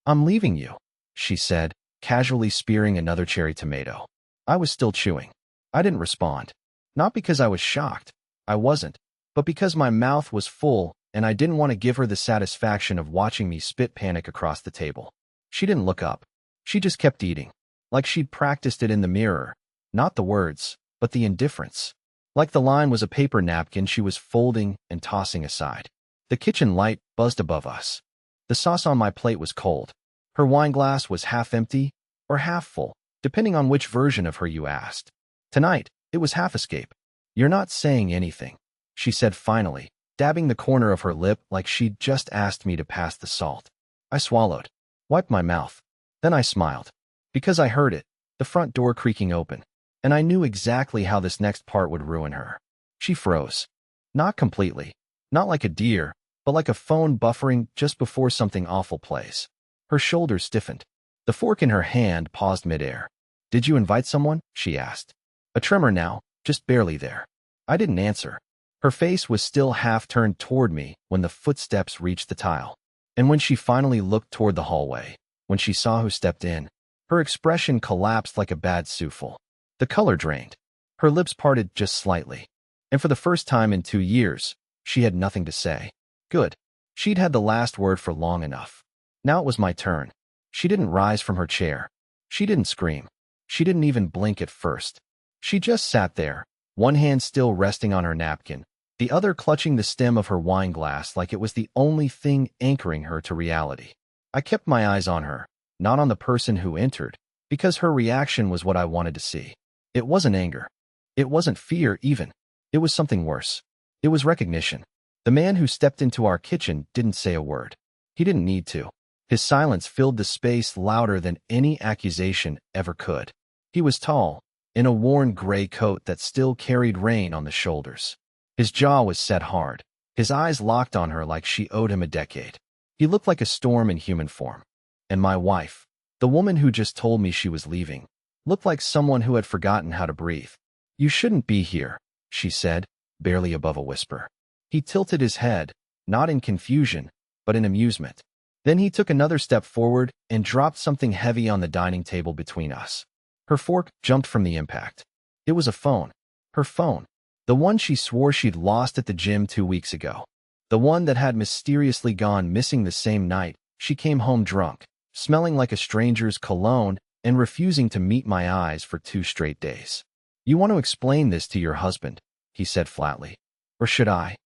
I'm leaving you, she said, casually spearing another cherry tomato. I was still chewing. I didn't respond. Not because I was shocked. I wasn't. But because my mouth was full and I didn't want to give her the satisfaction of watching me spit panic across the table. She didn't look up. She just kept eating. Like she'd practiced it in the mirror. Not the words, but the indifference. Like the line was a paper napkin she was folding and tossing aside. The kitchen light buzzed above us. The sauce on my plate was cold. Her wine glass was half empty or half full, depending on which version of her you asked. Tonight, it was half escape. You're not saying anything, she said finally, dabbing the corner of her lip like she'd just asked me to pass the salt. I swallowed, wiped my mouth. Then I smiled. Because I heard it, the front door creaking open, and I knew exactly how this next part would ruin her. She froze. Not completely. Not like a deer, but like a phone buffering just before something awful plays. Her shoulders stiffened. The fork in her hand paused midair. Did you invite someone? She asked. A tremor now, just barely there. I didn't answer. Her face was still half turned toward me when the footsteps reached the tile. And when she finally looked toward the hallway, when she saw who stepped in, her expression collapsed like a bad souffle. The color drained. Her lips parted just slightly. And for the first time in 2 years, she had nothing to say. Good. She'd had the last word for long enough. Now it was my turn. She didn't rise from her chair. She didn't scream. She didn't even blink at first. She just sat there, one hand still resting on her napkin, the other clutching the stem of her wine glass like it was the only thing anchoring her to reality. I kept my eyes on her, not on the person who entered, because her reaction was what I wanted to see. It wasn't anger. It wasn't fear even. It was something worse. It was recognition. The man who stepped into our kitchen didn't say a word. He didn't need to. His silence filled the space louder than any accusation ever could. He was tall, in a worn gray coat that still carried rain on the shoulders. His jaw was set hard, his eyes locked on her like she owed him a decade. He looked like a storm in human form. And my wife, the woman who just told me she was leaving, looked like someone who had forgotten how to breathe. You shouldn't be here, she said, barely above a whisper. He tilted his head, not in confusion, but in amusement. Then he took another step forward and dropped something heavy on the dining table between us. Her fork jumped from the impact. It was a phone. Her phone. The one she swore she'd lost at the gym 2 weeks ago. The one that had mysteriously gone missing the same night she came home drunk, smelling like a stranger's cologne and refusing to meet my eyes for 2 straight days. You want to explain this to your husband, he said flatly. Or should I?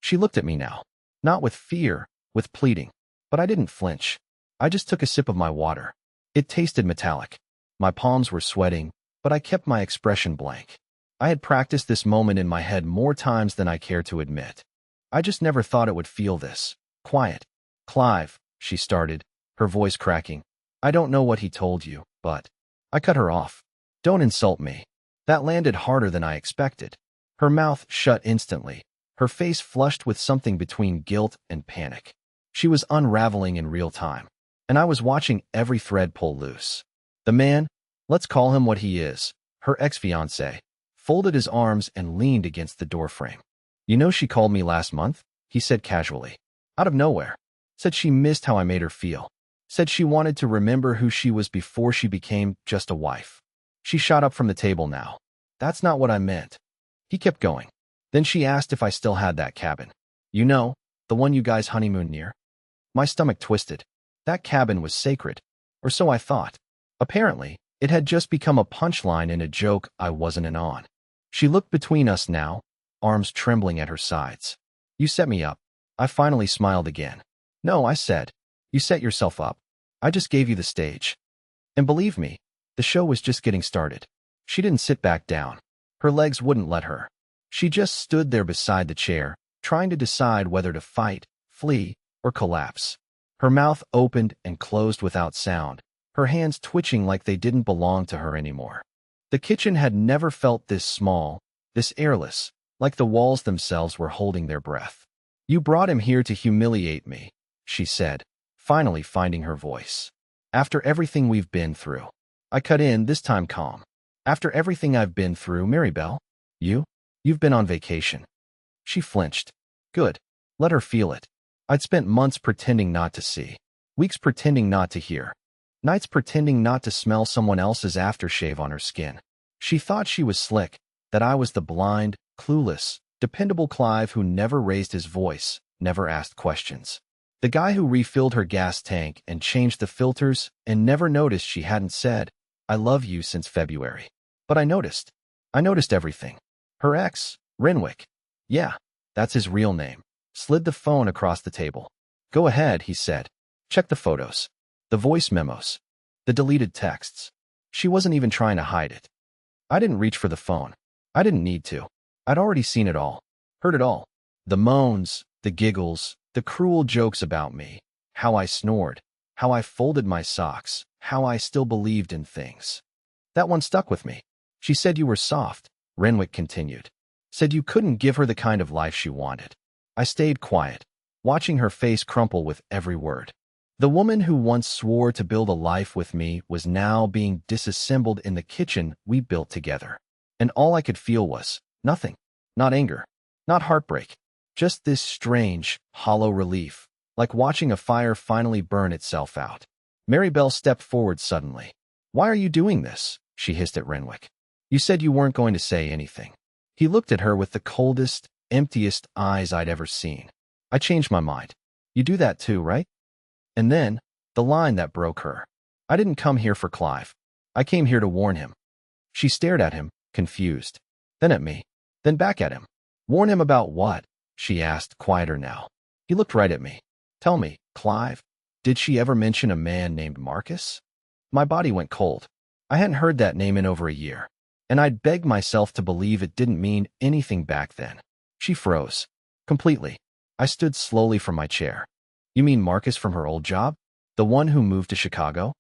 She looked at me now. Not with fear, with pleading. But I didn't flinch. I just took a sip of my water. It tasted metallic. My palms were sweating, but I kept my expression blank. I had practiced this moment in my head more times than I care to admit. I just never thought it would feel this. Quiet. Clive, she started, her voice cracking. I don't know what he told you, but... I cut her off. Don't insult me. That landed harder than I expected. Her mouth shut instantly, her face flushed with something between guilt and panic. She was unraveling in real time, and I was watching every thread pull loose. The man, let's call him what he is, her ex-fiancé, folded his arms and leaned against the doorframe. You know she called me last month, he said casually. Out of nowhere. Said she missed how I made her feel. Said she wanted to remember who she was before she became just a wife. She shot up from the table now. That's not what I meant. He kept going. Then she asked if I still had that cabin. You know, the one you guys honeymooned near? My stomach twisted. That cabin was sacred. Or so I thought. Apparently, it had just become a punchline in a joke I wasn't in on. She looked between us now, arms trembling at her sides. You set me up. I finally smiled again. No, I said. You set yourself up. I just gave you the stage. And believe me, the show was just getting started. She didn't sit back down. Her legs wouldn't let her. She just stood there beside the chair, trying to decide whether to fight, flee, or collapse. Her mouth opened and closed without sound, her hands twitching like they didn't belong to her anymore. The kitchen had never felt this small, this airless, like the walls themselves were holding their breath. You brought him here to humiliate me, she said, finally finding her voice. After everything we've been through. I cut in, this time calm. After everything I've been through, Maribel? You've been on vacation. She flinched. Good. Let her feel it. I'd spent months pretending not to see. Weeks pretending not to hear. Nights pretending not to smell someone else's aftershave on her skin. She thought she was slick, that I was the blind, clueless, dependable Clive who never raised his voice, never asked questions. The guy who refilled her gas tank and changed the filters and never noticed she hadn't said, "I love you" since February. But I noticed. I noticed everything. Her ex, Renwick. Yeah, that's his real name. Slid the phone across the table. "Go ahead," he said. "Check the photos. The voice memos. The deleted texts." She wasn't even trying to hide it. I didn't reach for the phone. I didn't need to. I'd already seen it all. Heard it all. The moans, the giggles, the cruel jokes about me. How I snored. How I folded my socks. How I still believed in things. That one stuck with me. "She said you were soft," Renwick continued. "Said you couldn't give her the kind of life she wanted." I stayed quiet, watching her face crumple with every word. The woman who once swore to build a life with me was now being disassembled in the kitchen we built together. And all I could feel was nothing. Not anger. Not heartbreak. Just this strange, hollow relief, like watching a fire finally burn itself out. Mary Bell stepped forward suddenly. "Why are you doing this?" she hissed at Renwick. "You said you weren't going to say anything." He looked at her with the coldest, emptiest eyes I'd ever seen. "I changed my mind. You do that too, right?" And then, the line that broke her. "I didn't come here for Clive. I came here to warn him." She stared at him, confused. Then at me. Then back at him. "Warn him about what?" she asked, quieter now. He looked right at me. "Tell me, Clive, did she ever mention a man named Marcus?" My body went cold. I hadn't heard that name in over a year, and I'd begged myself to believe it didn't mean anything back then. She froze. Completely. I stood slowly from my chair. "You mean Marcus from her old job? The one who moved to Chicago?"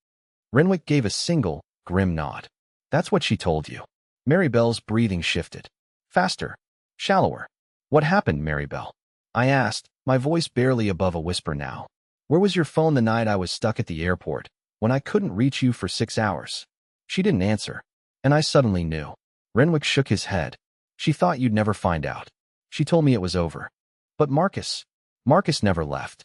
Renwick gave a single, grim nod. "That's what she told you." Mary Bell's breathing shifted. Faster. Shallower. "What happened, Mary Bell?" I asked, my voice barely above a whisper now. "Where was your phone the night I was stuck at the airport, when I couldn't reach you for 6 hours?" She didn't answer, and I suddenly knew. Renwick shook his head. "She thought you'd never find out. She told me it was over." "But Marcus never left."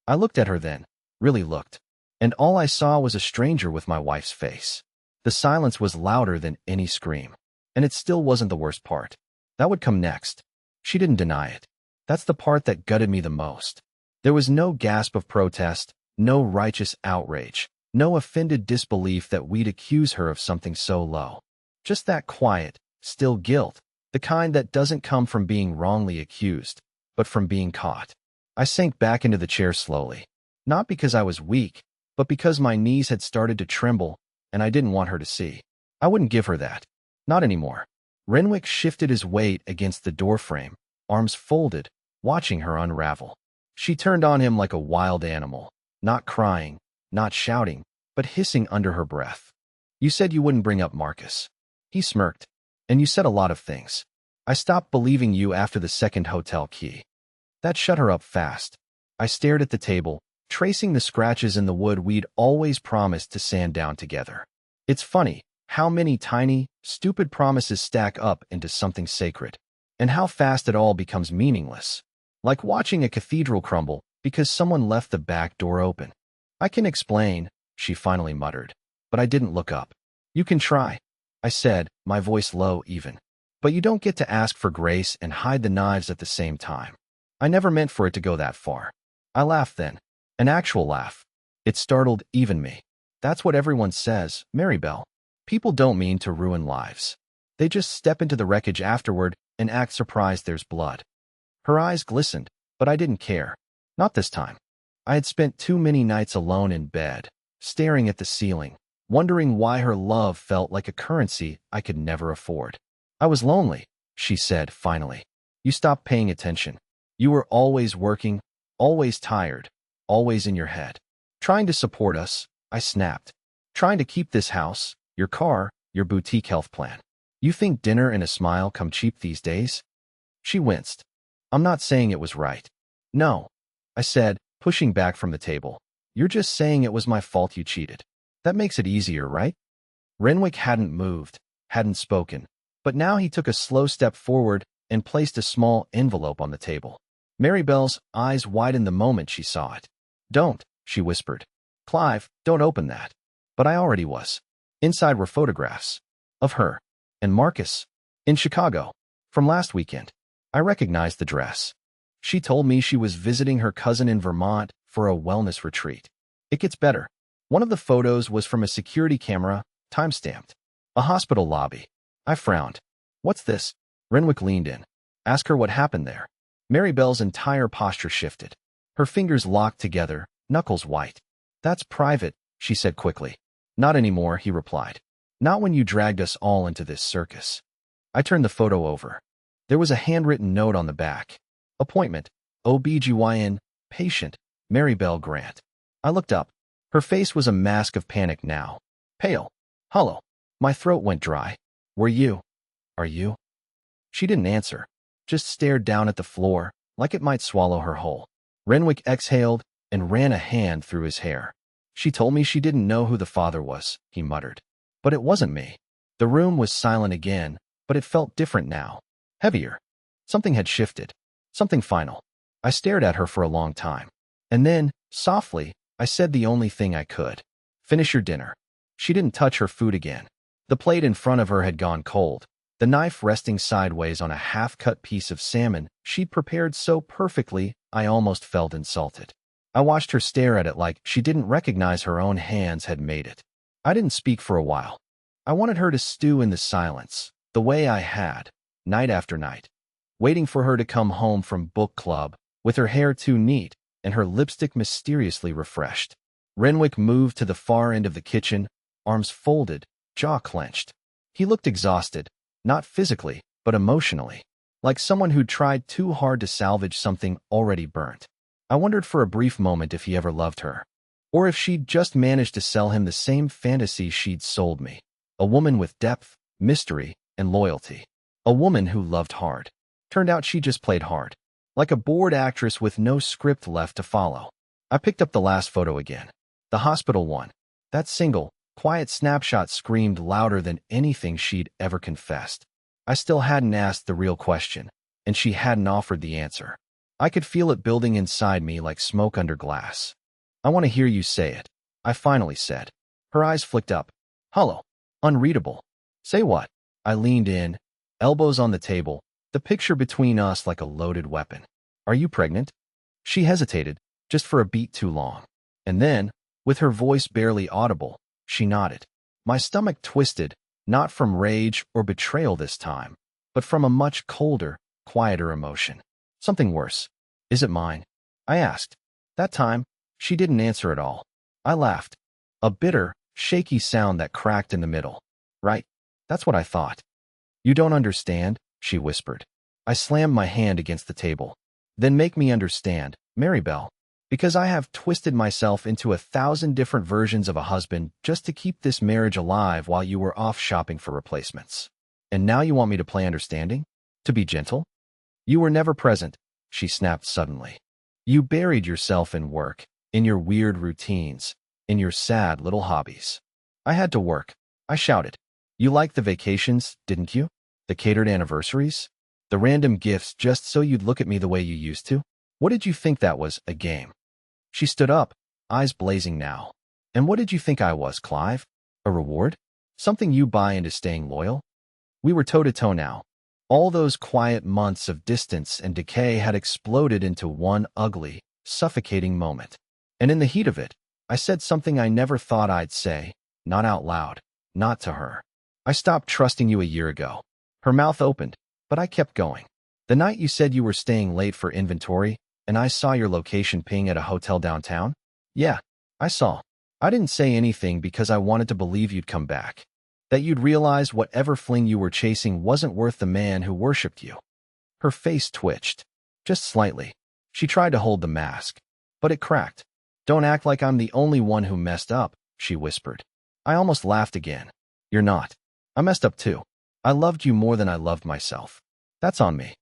I looked at her then, really looked, and all I saw was a stranger with my wife's face. The silence was louder than any scream, and it still wasn't the worst part. That would come next. She didn't deny it. That's the part that gutted me the most. There was no gasp of protest, no righteous outrage, no offended disbelief that we'd accuse her of something so low. Just that quiet, still guilt, the kind that doesn't come from being wrongly accused, but from being caught. I sank back into the chair slowly, not because I was weak, but because my knees had started to tremble, and I didn't want her to see. I wouldn't give her that. Not anymore. Renwick shifted his weight against the doorframe, arms folded, watching her unravel. She turned on him like a wild animal, not crying, not shouting, but hissing under her breath. "You said you wouldn't bring up Marcus." He smirked. "And you said a lot of things. I stopped believing you after the second hotel key." That shut her up fast. I stared at the table, tracing the scratches in the wood we'd always promised to sand down together. It's funny how many tiny, stupid promises stack up into something sacred, and how fast it all becomes meaningless. Like watching a cathedral crumble because someone left the back door open. "I can explain," she finally muttered, but I didn't look up. "You can try," I said, my voice low even. "But you don't get to ask for grace and hide the knives at the same time." I never meant for it to go that far. I laughed then. An actual laugh. It startled even me. "That's what everyone says, Mary Bell. People don't mean to ruin lives. They just step into the wreckage afterward and act surprised there's blood." Her eyes glistened, but I didn't care. Not this time. I had spent too many nights alone in bed, staring at the ceiling, wondering why her love felt like a currency I could never afford. "I was lonely," she said finally. "You stopped paying attention. You were always working, always tired, always in your head. Trying to support us," I snapped. "Trying to keep this house, your car, your boutique health plan. You think dinner and a smile come cheap these days?" She winced. "I'm not saying it was right." "No," I said, pushing back from the table. "You're just saying it was my fault you cheated. That makes it easier, right?" Renwick hadn't moved, hadn't spoken, but now he took a slow step forward and placed a small envelope on the table. Mary Bell's eyes widened the moment she saw it. "Don't," she whispered. Clive, don't open that. But I already was. Inside were photographs. Of her. And Marcus. In Chicago. From last weekend. I recognized the dress. She told me she was visiting her cousin in Vermont for a wellness retreat. It gets better. One of the photos was from a security camera, time-stamped. A hospital lobby. I frowned. What's this? Renwick leaned in. Ask her what happened there. Maribel's entire posture shifted. Her fingers locked together, knuckles white. That's private, she said quickly. Not anymore, he replied. Not when you dragged us all into this circus. I turned the photo over. There was a handwritten note on the back. Appointment. OBGYN. Patient. Maribel Grant. I looked up. Her face was a mask of panic now. Pale. Hollow. My throat went dry. Were you? Are you? She didn't answer. Just stared down at the floor, like it might swallow her whole. Renwick exhaled and ran a hand through his hair. She told me she didn't know who the father was, he muttered. But it wasn't me. The room was silent again, but it felt different now. Heavier. Something had shifted. Something final. I stared at her for a long time. And then, softly, I said the only thing I could. Finish your dinner. She didn't touch her food again. The plate in front of her had gone cold, the knife resting sideways on a half-cut piece of salmon she'd prepared so perfectly I almost felt insulted. I watched her stare at it like she didn't recognize her own hands had made it. I didn't speak for a while. I wanted her to stew in the silence, the way I had, night after night, waiting for her to come home from book club, with her hair too neat and her lipstick mysteriously refreshed. Renwick moved to the far end of the kitchen, arms folded, jaw clenched. He looked exhausted, not physically, but emotionally, like someone who'd tried too hard to salvage something already burnt. I wondered for a brief moment if he ever loved her, or if she'd just managed to sell him the same fantasy she'd sold me. A woman with depth, mystery, and loyalty. A woman who loved hard. Turned out she just played hard. Like a bored actress with no script left to follow. I picked up the last photo again. The hospital one. That single, quiet snapshot screamed louder than anything she'd ever confessed. I still hadn't asked the real question, and she hadn't offered the answer. I could feel it building inside me like smoke under glass. I want to hear you say it, I finally said. Her eyes flicked up. Hollow. Unreadable. Say what? I leaned in, elbows on the table, the picture between us like a loaded weapon. Are you pregnant? She hesitated, just for a beat too long. And then, with her voice barely audible, she nodded. My stomach twisted, not from rage or betrayal this time, but from a much colder, quieter emotion. Something worse. Is it mine? I asked. That time, she didn't answer at all. I laughed. A bitter, shaky sound that cracked in the middle. Right? That's what I thought. You don't understand, she whispered. I slammed my hand against the table. Then make me understand, Maribel. Because I have twisted myself into 1,000 different versions of a husband just to keep this marriage alive while you were off shopping for replacements. And now you want me to play understanding? To be gentle? You were never present, she snapped suddenly. You buried yourself in work, in your weird routines, in your sad little hobbies. I had to work, I shouted. You liked the vacations, didn't you? The catered anniversaries? The random gifts just so you'd look at me the way you used to? What did you think that was, a game? She stood up, eyes blazing now. And what did you think I was, Clive? A reward? Something you buy into staying loyal? We were toe-to-toe now. All those quiet months of distance and decay had exploded into one ugly, suffocating moment. And in the heat of it, I said something I never thought I'd say, not out loud, not to her. I stopped trusting you a year ago. Her mouth opened, but I kept going. The night you said you were staying late for inventory, and I saw your location ping at a hotel downtown? Yeah, I saw. I didn't say anything because I wanted to believe you'd come back. That you'd realize whatever fling you were chasing wasn't worth the man who worshipped you. Her face twitched. Just slightly. She tried to hold the mask. But it cracked. Don't act like I'm the only one who messed up, she whispered. I almost laughed again. You're not. I messed up too. I loved you more than I loved myself. That's on me.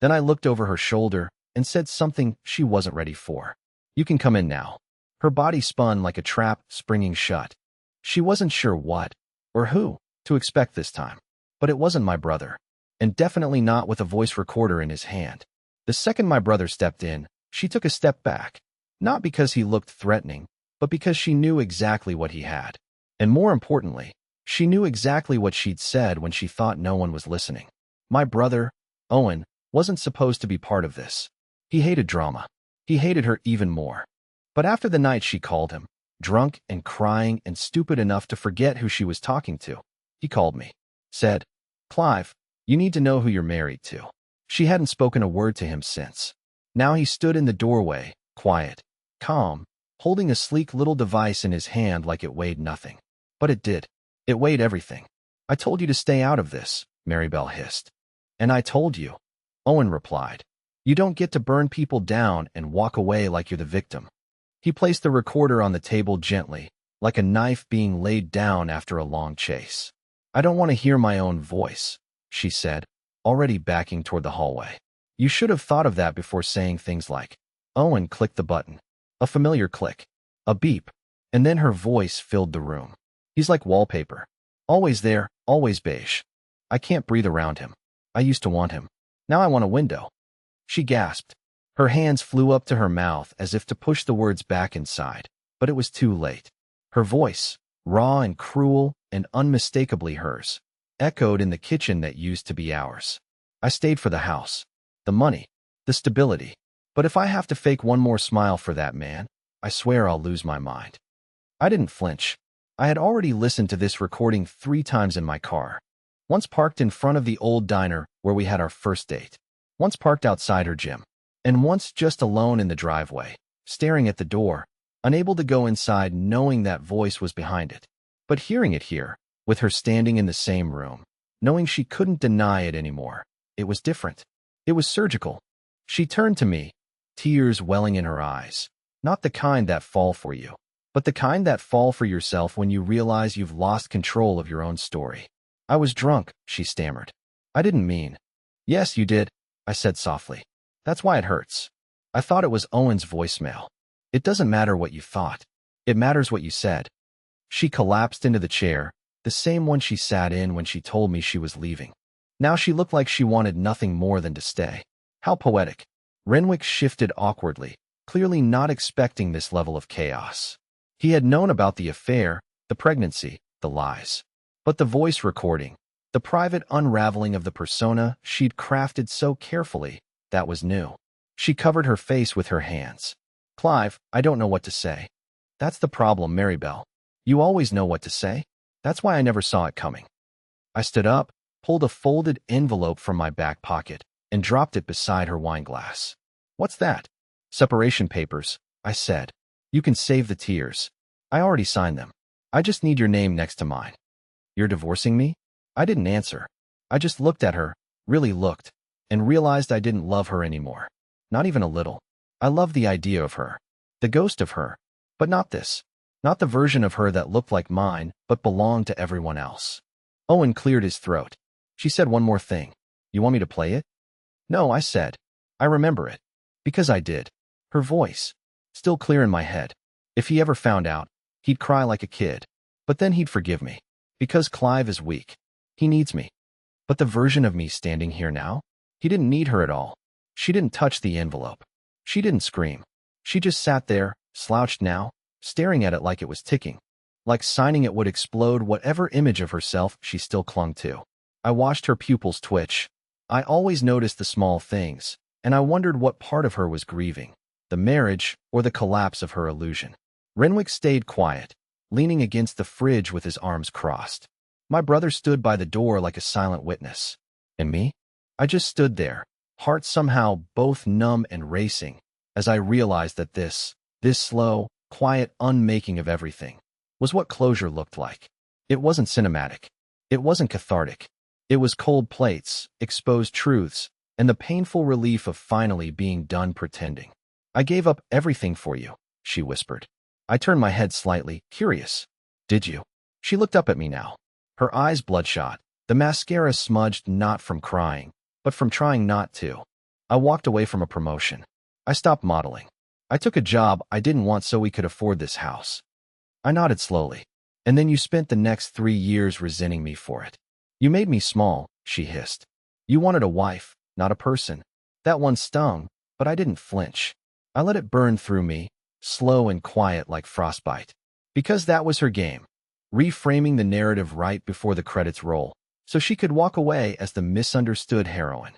Then I looked over her shoulder and said something she wasn't ready for. You can come in now. Her body spun like a trap springing shut. She wasn't sure what, or who, to expect this time. But it wasn't my brother. And definitely not with a voice recorder in his hand. The second my brother stepped in, she took a step back. Not because he looked threatening, but because she knew exactly what he had. And more importantly, she knew exactly what she'd said when she thought no one was listening. My brother, Owen, wasn't supposed to be part of this. He hated drama. He hated her even more. But after the night she called him, drunk and crying and stupid enough to forget who she was talking to, he called me. Said, "Clive, you need to know who you're married to." She hadn't spoken a word to him since. Now he stood in the doorway, quiet, calm, holding a sleek little device in his hand like it weighed nothing. But it did. It weighed everything. "I told you to stay out of this," Maribel hissed. "And I told you," Owen replied. "You don't get to burn people down and walk away like you're the victim." He placed the recorder on the table gently, like a knife being laid down after a long chase. "I don't want to hear my own voice," she said, already backing toward the hallway. "You should have thought of that before saying things like—" Owen clicked the button. A familiar click. A beep. And then her voice filled the room. "He's like wallpaper. Always there, always beige. I can't breathe around him. I used to want him. Now I want a window." She gasped. Her hands flew up to her mouth as if to push the words back inside, but it was too late. Her voice, raw and cruel and unmistakably hers, echoed in the kitchen that used to be ours. "I stayed for the house, the money, the stability. But if I have to fake one more smile for that man, I swear I'll lose my mind." I didn't flinch. I had already listened to this recording 3 times in my car. Once parked in front of the old diner where we had our first date. Once parked outside her gym. And once just alone in the driveway, staring at the door, unable to go inside knowing that voice was behind it. But hearing it here, with her standing in the same room, knowing she couldn't deny it anymore, it was different. It was surgical. She turned to me, tears welling in her eyes. Not the kind that fall for you, but the kind that fall for yourself when you realize you've lost control of your own story. "I was drunk," she stammered. "I didn't mean." "Yes, you did," I said softly. "That's why it hurts." I thought it was Owen's voicemail. "It doesn't matter what you thought. It matters what you said." She collapsed into the chair, the same one she sat in when she told me she was leaving. Now she looked like she wanted nothing more than to stay. How poetic. Renwick shifted awkwardly, clearly not expecting this level of chaos. He had known about the affair, the pregnancy, the lies. But the voice recording, the private unraveling of the persona she'd crafted so carefully, that was new. She covered her face with her hands. "Clive, I don't know what to say." "That's the problem, Maribel. You always know what to say. That's why I never saw it coming." I stood up, pulled a folded envelope from my back pocket, and dropped it beside her wine glass. "What's that?" "Separation papers," I said. "You can save the tears. I already signed them. I just need your name next to mine." "You're divorcing me?" I didn't answer. I just looked at her, really looked, and realized I didn't love her anymore. Not even a little. I loved the idea of her, the ghost of her, but not this. Not the version of her that looked like mine, but belonged to everyone else. Owen cleared his throat. She said one more thing. "You want me to play it?" "No," I said. "I remember it." Because I did. Her voice, still clear in my head. If he ever found out, he'd cry like a kid. But then he'd forgive me. Because Clive is weak. He needs me. But the version of me standing here now? He didn't need her at all. She didn't touch the envelope. She didn't scream. She just sat there, slouched now, staring at it like it was ticking. Like signing it would explode whatever image of herself she still clung to. I watched her pupils twitch. I always noticed the small things, and I wondered what part of her was grieving, the marriage or the collapse of her illusion. Renwick stayed quiet, leaning against the fridge with his arms crossed. My brother stood by the door like a silent witness. And me? I just stood there, heart somehow both numb and racing, as I realized that this slow, quiet unmaking of everything, was what closure looked like. It wasn't cinematic. It wasn't cathartic. It was cold plates, exposed truths, and the painful relief of finally being done pretending. "I gave up everything for you," she whispered. I turned my head slightly, curious. "Did you?" She looked up at me now. Her eyes bloodshot, the mascara smudged not from crying, but from trying not to. "I walked away from a promotion. I stopped modeling. I took a job I didn't want so we could afford this house." I nodded slowly. "And then you spent the next 3 years resenting me for it. You made me small," she hissed. "You wanted a wife, not a person. That one stung, but I didn't flinch. I let it burn through me, slow and quiet like frostbite. Because that was her game, reframing the narrative right before the credits roll, so she could walk away as the misunderstood heroine.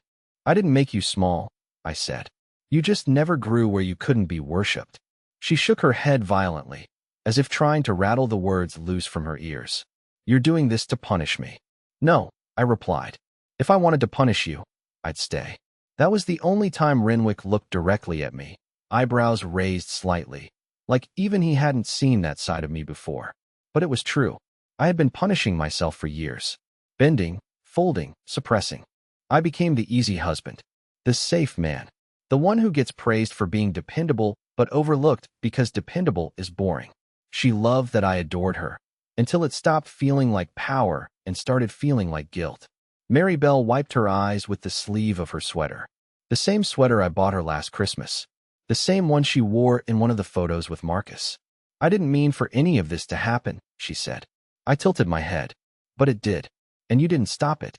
I didn't make you small, I said. You just never grew where you couldn't be worshipped. She shook her head violently, as if trying to rattle the words loose from her ears. You're doing this to punish me. No, I replied. If I wanted to punish you, I'd stay. That was the only time Renwick looked directly at me, eyebrows raised slightly, like even he hadn't seen that side of me before. But it was true. I had been punishing myself for years. Bending, folding, suppressing. I became the easy husband. The safe man. The one who gets praised for being dependable but overlooked because dependable is boring. She loved that I adored her, until it stopped feeling like power and started feeling like guilt. Mary Bell wiped her eyes with the sleeve of her sweater. The same sweater I bought her last Christmas. The same one she wore in one of the photos with Marcus. I didn't mean for any of this to happen, she said. I tilted my head. But it did. And you didn't stop it.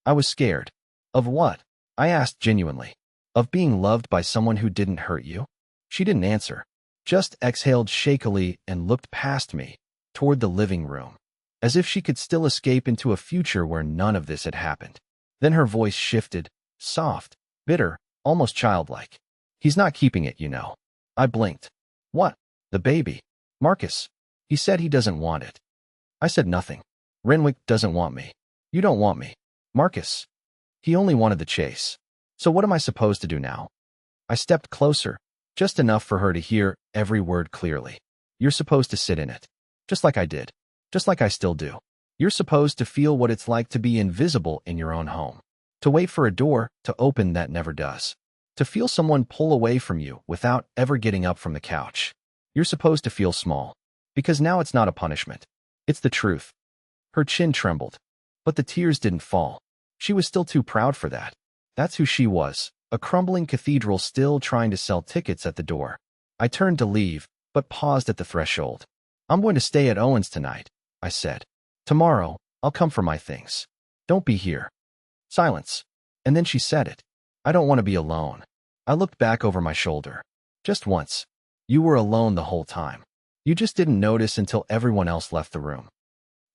I was scared. Of what? I asked genuinely. Of being loved by someone who didn't hurt you? She didn't answer. Just exhaled shakily and looked past me, toward the living room, as if she could still escape into a future where none of this had happened. Then her voice shifted, soft, bitter, almost childlike. He's not keeping it, you know. I blinked. What? The baby? Marcus. He said he doesn't want it. I said nothing. Renwick doesn't want me. You don't want me. Marcus. He only wanted the chase. So what am I supposed to do now? I stepped closer, just enough for her to hear every word clearly. You're supposed to sit in it. Just like I did. Just like I still do. You're supposed to feel what it's like to be invisible in your own home. To wait for a door to open that never does. To feel someone pull away from you without ever getting up from the couch. You're supposed to feel small. Because now it's not a punishment. It's the truth. Her chin trembled. But the tears didn't fall. She was still too proud for that. That's who she was, a crumbling cathedral still trying to sell tickets at the door. I turned to leave, but paused at the threshold. I'm going to stay at Owen's tonight, I said. Tomorrow, I'll come for my things. Don't be here. Silence. And then she said it. I don't want to be alone. I looked back over my shoulder. Just once. You were alone the whole time. You just didn't notice until everyone else left the room.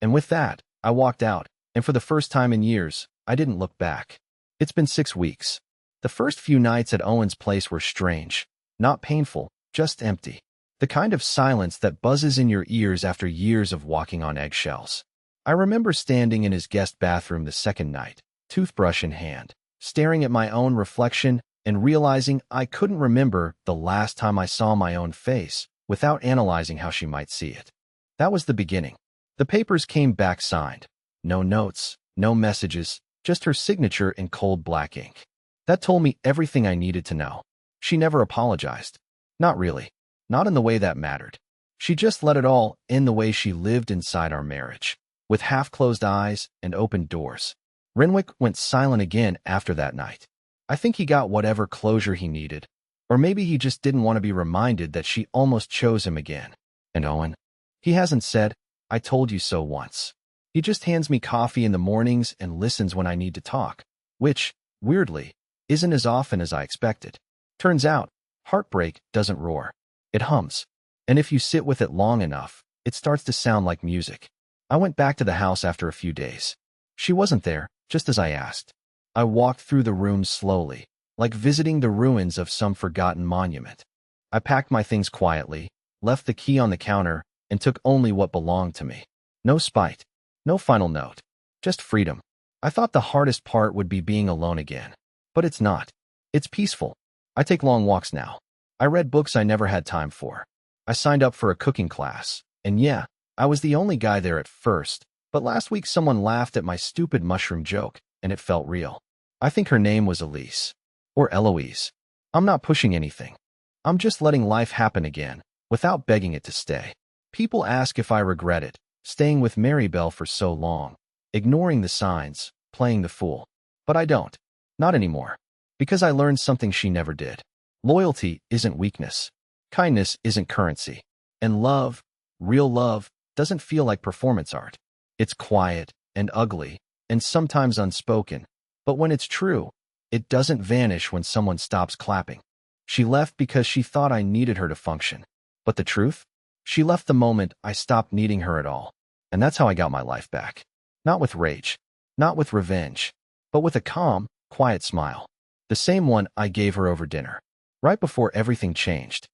And with that, I walked out, and for the first time in years, I didn't look back. It's been 6 weeks. The first few nights at Owen's place were strange, not painful, just empty. The kind of silence that buzzes in your ears after years of walking on eggshells. I remember standing in his guest bathroom the second night, toothbrush in hand, staring at my own reflection and realizing I couldn't remember the last time I saw my own face without analyzing how she might see it. That was the beginning. The papers came back signed. No notes, no messages, just her signature in cold black ink. That told me everything I needed to know. She never apologized. Not really. Not in the way that mattered. She just let it all in the way she lived inside our marriage, with half-closed eyes and open doors. Renwick went silent again after that night. I think he got whatever closure he needed, or maybe he just didn't want to be reminded that she almost chose him again. And Owen? He hasn't said, I told you so once. He just hands me coffee in the mornings and listens when I need to talk, which, weirdly, isn't as often as I expected. Turns out, heartbreak doesn't roar. It hums. And if you sit with it long enough, it starts to sound like music. I went back to the house after a few days. She wasn't there, just as I asked. I walked through the rooms slowly, like visiting the ruins of some forgotten monument. I packed my things quietly, left the key on the counter, and took only what belonged to me. No spite. No final note. Just freedom. I thought the hardest part would be being alone again. But it's not. It's peaceful. I take long walks now. I read books I never had time for. I signed up for a cooking class. And yeah, I was the only guy there at first. But last week someone laughed at my stupid mushroom joke, and it felt real. I think her name was Elise. Or Eloise. I'm not pushing anything. I'm just letting life happen again, without begging it to stay. People ask if I regret it, staying with Mary Bell for so long, ignoring the signs, playing the fool. But I don't. Not anymore. Because I learned something she never did. Loyalty isn't weakness. Kindness isn't currency. And love, real love, doesn't feel like performance art. It's quiet and ugly and sometimes unspoken. But when it's true, it doesn't vanish when someone stops clapping. She left because she thought I needed her to function. But the truth? She left the moment I stopped needing her at all. And that's how I got my life back. Not with rage, not with revenge, but with a calm, quiet smile. The same one I gave her over dinner. Right before everything changed.